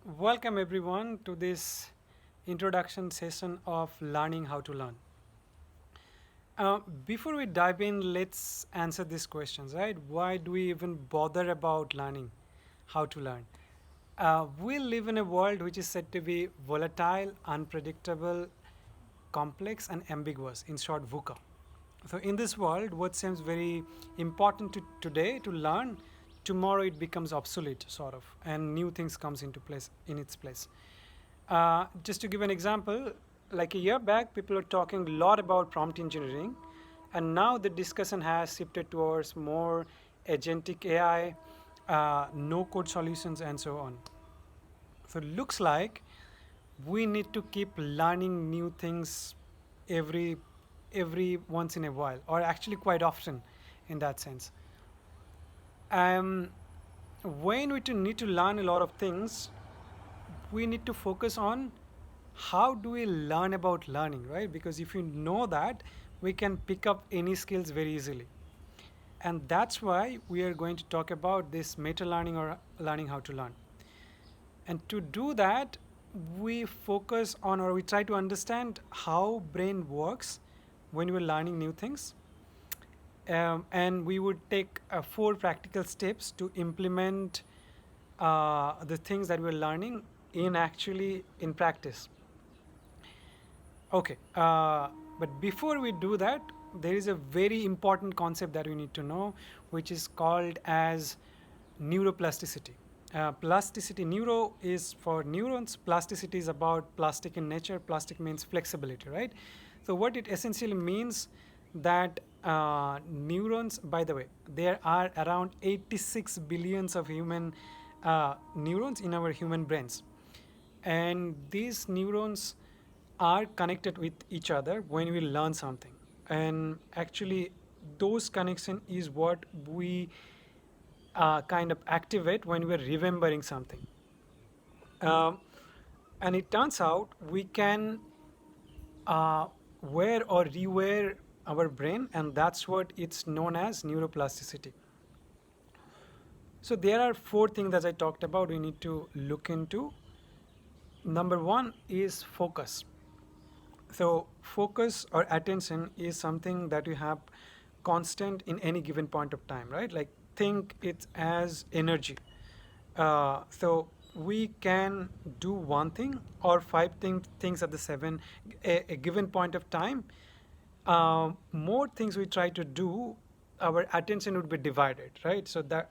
Welcome everyone to this introduction session of learning how to learn. Before we dive in, let's answer these questions, right? Why do we even bother about learning how to learn? We live in a world which is said to be volatile, unpredictable, complex, and ambiguous. In short, VUCA. So, in this world, what seems very important to today to learn, tomorrow it becomes obsolete, sort of, and new things comes into place in its place. Just to give an example, like a year back, people were talking a lot about prompt engineering, and now the discussion has shifted towards more agentic AI, no code solutions, and so on. So it looks like we need to keep learning new things every every once in a while, or actually quite often, in that sense. Um, when we need to learn a lot of things, we need to focus on how do we learn about learning, right? Because if you know that, we can pick up any skills very easily. And that's why we are going to talk about this meta learning or learning how to learn. And to do that, we focus on or we try to understand how brain works when we're learning new things. And we would take four practical steps to implement the things that we're learning in practice. Okay, but before we do that, there is a very important concept that we need to know, which is called as neuroplasticity. Plasticity, neuro is for neurons, plasticity is about plastic in nature, plastic means flexibility, right? So, what it essentially means that neurons, by the way, there are around 86 billions of human neurons in our human brains, and these neurons are connected with each other when we learn something, and actually those connection is what we kind of activate when we're remembering something. um, and it turns out we can wear or rewire our brain, and that's what it's known as neuroplasticity. So there are four things that I talked about we need to look into. Number one is focus. So focus or attention is something that you have constant in any given point of time, right? Like think it as energy. So we can do one thing or things at the a given point of time. More things we try to do, our attention would be divided, right? So that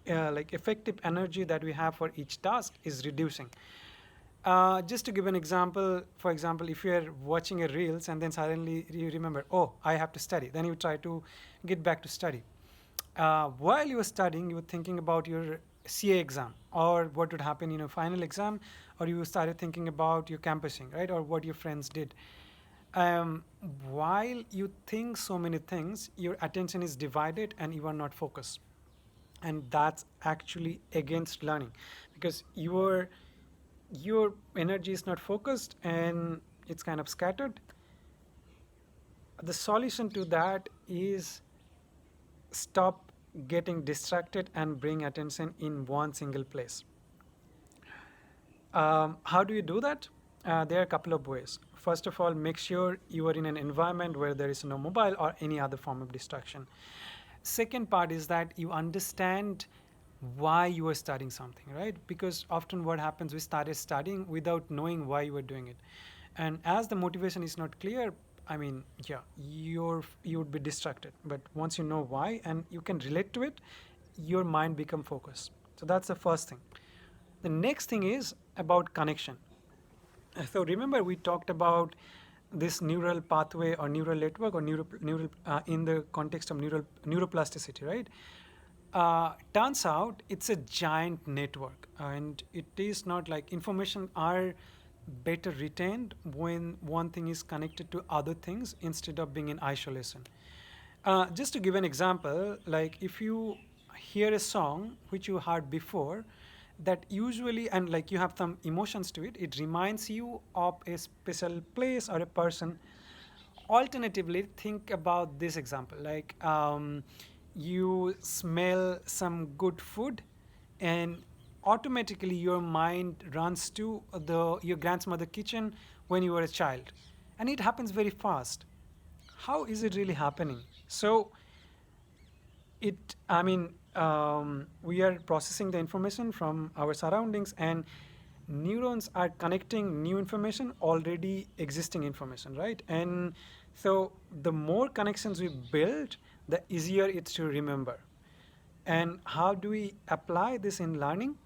like effective energy that we have for each task is reducing. Just to give an example, for example, if you're watching a reels and then suddenly you remember, oh, I have to study, then you try to get back to study. While you were studying, you were thinking about your CA exam or what would happen in your final exam, or you started thinking about your campusing, right, or what your friends did. Um, while you think so many things, your attention is divided and you are not focused, and that's actually against learning because your energy is not focused and it's kind of scattered. The solution to that is stop getting distracted and bring attention in one single place. How do you do that? There are a couple of ways. First of all, make sure you are in an environment where there is no mobile or any other form of distraction. Second part is that you understand why you are studying something, right? Because often what happens, we started studying without knowing why you were doing it. And as the motivation is not clear, I mean, yeah, you would be distracted. But once you know why and you can relate to it, your mind become focused. So that's the first thing. The next thing is about connection. So remember we talked about this neural pathway or neural network or neural in the context of neuroplasticity, right? Turns out it's a giant network, and it is not like information are better retained when one thing is connected to other things instead of being in isolation. Just to give an example, like if you hear a song which you heard before, that usually, and like you have some emotions to it, it reminds you of a special place or a person. Alternatively, think about this example, like you smell some good food and automatically your mind runs to the your grandmother kitchen when you were a child, and it happens very fast. How is it really happening? So we are processing the information from our surroundings, and neurons are connecting new information, already existing information, right? And so the more connections we build, the easier it's to remember. And how do we apply this in learning?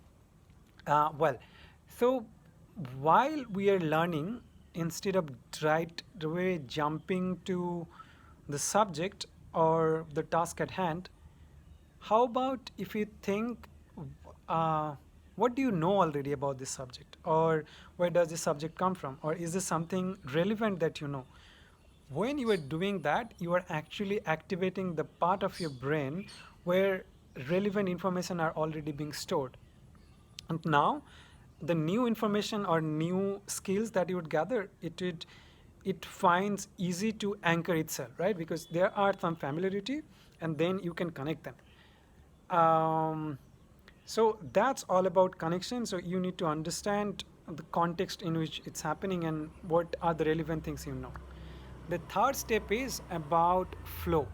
Well, so while we are learning, instead of right away jumping to the subject or the task at hand, how about if you think, uh, what do you know already about this subject? Or where does this subject come from? Or is this something relevant that you know? When you are doing that, you are actually activating the part of your brain where relevant information are already being stored. And now, the new information or new skills that you would gather, it finds easy to anchor itself, right? Because there are some familiarity, and then you can connect them. Um, so that's all about connection. So you need to understand the context in which it's happening and what are the relevant things you know. The third step is about flow.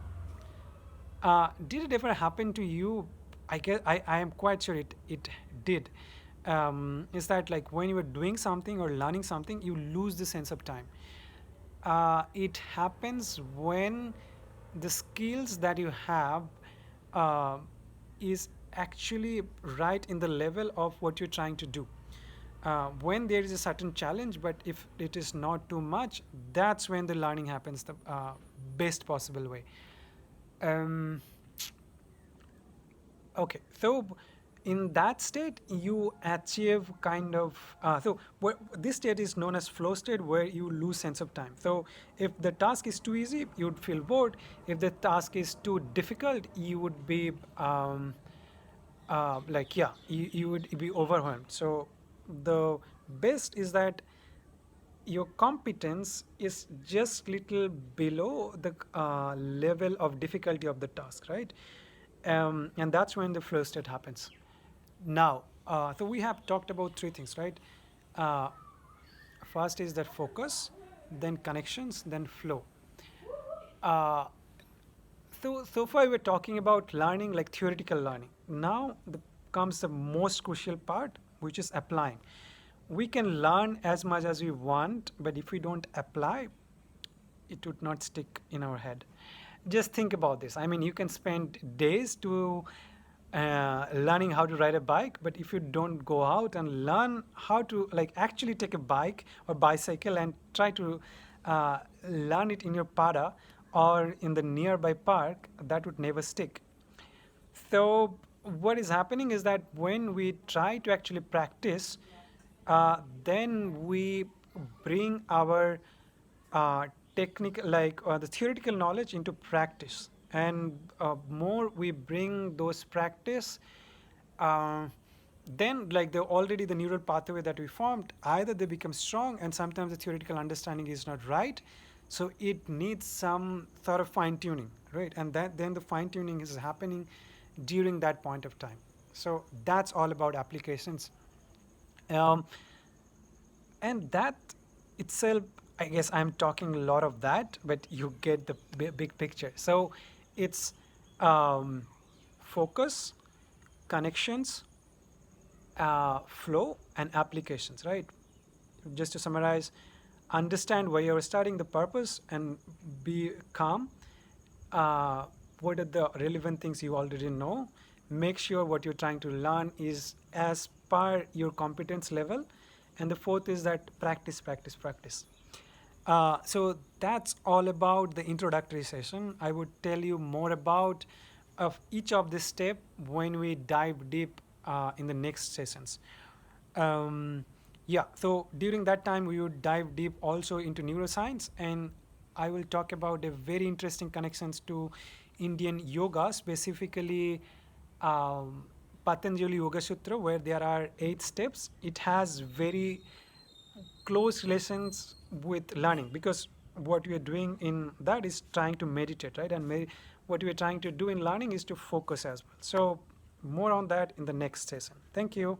Did it ever happen to you? I guess I am quite sure it did. Is that like when you were doing something or learning something, you lose the sense of time? It happens when the skills that you have uh, is actually right in the level of what you're trying to do. When there is a certain challenge, but if it is not too much, that's when the learning happens the best possible way. Um, Okay, so in that state, you achieve kind of this state is known as flow state, where you lose sense of time. So if the task is too easy, you would feel bored. If the task is too difficult, you would be you would be overwhelmed. So the best is that your competence is just little below the level of difficulty of the task, right? And that's when the flow state happens. Now, so we have talked about three things, right? uh, First is that focus, then connections, then flow. uh, so far we're talking about learning, like theoretical learning. Now comes the most crucial part, which is applying. We can learn as much as we want, but if we don't apply, it would not stick in our head. Just think about this. I mean, you can spend days to learning how to ride a bike, but if you don't go out and learn how to like actually take a bike or bicycle and try to learn it in your pada or in the nearby park, that would never stick. So what is happening is that when we try to actually practice, then we bring our technical, the theoretical knowledge into practice, and more we bring those practice, uh, then like the already the neural pathway that we formed, either they become strong, and sometimes the theoretical understanding is not right, so it needs some sort of fine tuning, right? And that then the fine tuning is happening during that point of time. So that's all about applications. um, and that itself, I guess I'm talking a lot of that, but you get the big picture. So it's um, focus, connections, flow, and applications, right? Just to summarize, understand why you're starting, the purpose, and be calm. uh, what are the relevant things you already know? Make sure what you're trying to learn is as per your competence level. And the fourth is that practice, practice, practice. So that's all about the introductory session. I would tell you more about of each of this step when we dive deep in the next sessions. Yeah, so during that time we would dive deep also into neuroscience, and I will talk about a very interesting connections to Indian yoga, specifically Patanjali Yoga Sutra, where there are 8 steps. It has very close relations with learning, because what we are doing in that is trying to meditate, right? And what we are trying to do in learning is to focus as well. So more on that in the next session. Thank you.